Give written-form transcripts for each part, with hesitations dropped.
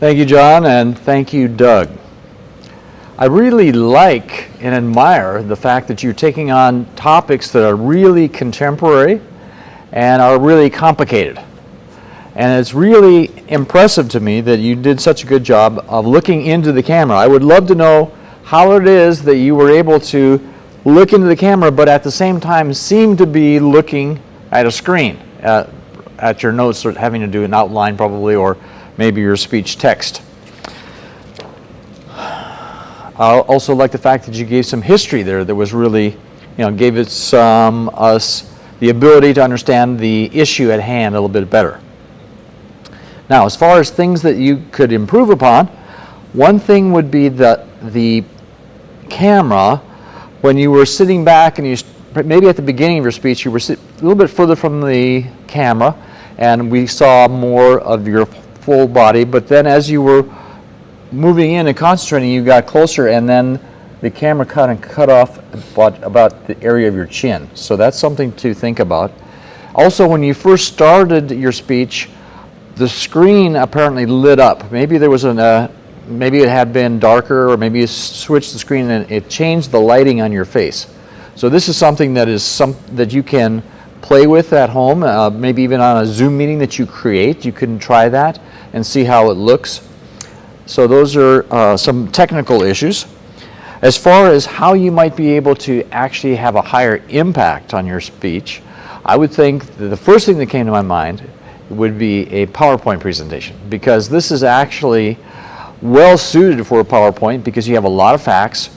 Thank you, John, and thank you, Doug. I really like and admire the fact that you're taking on topics that are really contemporary and are really complicated. And it's really impressive to me that you did such a good job of looking into the camera. I would love to know how it is that you were able to look into the camera, but at the same time seem to be looking at a screen, at your notes, or having to do an outline probably, or maybe your speech text. I also like the fact that you gave some history there that was really, gave us the ability to understand the issue at hand a little bit better. Now, as far as things that you could improve upon, one thing would be that the camera, when you were sitting back and maybe at the beginning of your speech, you were a little bit further from the camera and we saw more of your full body, but then as you were moving in and concentrating, you got closer and then the camera cut off about the area of your chin. So that's something to think about. Also, when you first started your speech, the screen apparently lit up. Maybe there was maybe it had been darker, or maybe you switched the screen and it changed the lighting on your face. So this is something that you can play with at home, maybe even on a Zoom meeting that you create. You can try that and see how it looks. So those are some technical issues. As far as how you might be able to actually have a higher impact on your speech, I would think that the first thing that came to my mind would be a PowerPoint presentation, because this is actually well suited for a PowerPoint because you have a lot of facts,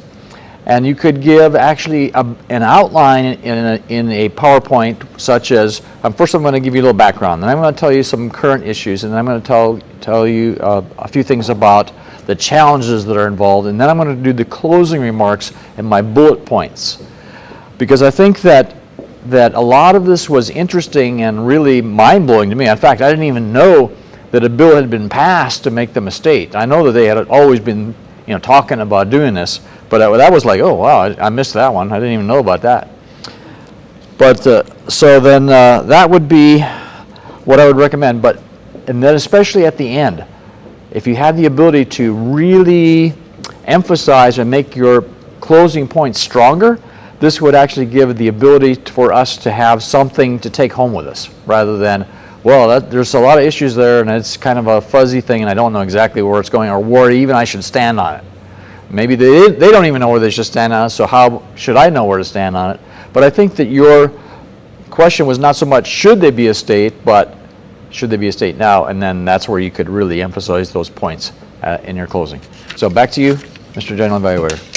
and you could give actually an outline in a PowerPoint, such as, first I'm going to give you a little background, then I'm going to tell you some current issues, and then I'm going to tell you a few things about the challenges that are involved, and then I'm going to do the closing remarks and my bullet points. Because I think that a lot of this was interesting and really mind-blowing to me. In fact, I didn't even know that a bill had been passed to make them a state. I know that they had always been talking about doing this, but that was like, oh wow, I missed that one. I didn't even know about that. But so then that would be what I would recommend. And then especially at the end, if you had the ability to really emphasize and make your closing points stronger, this would actually give the ability for us to have something to take home with us, rather than, well, there's a lot of issues there and it's kind of a fuzzy thing and I don't know exactly where it's going or where even I should stand on it. Maybe they don't even know where they should stand on it, so how should I know where to stand on it? But I think that your question was not so much should they be a state, but should they be a state now? And then that's where you could really emphasize those points in your closing. So back to you, Mr. General Evaluator.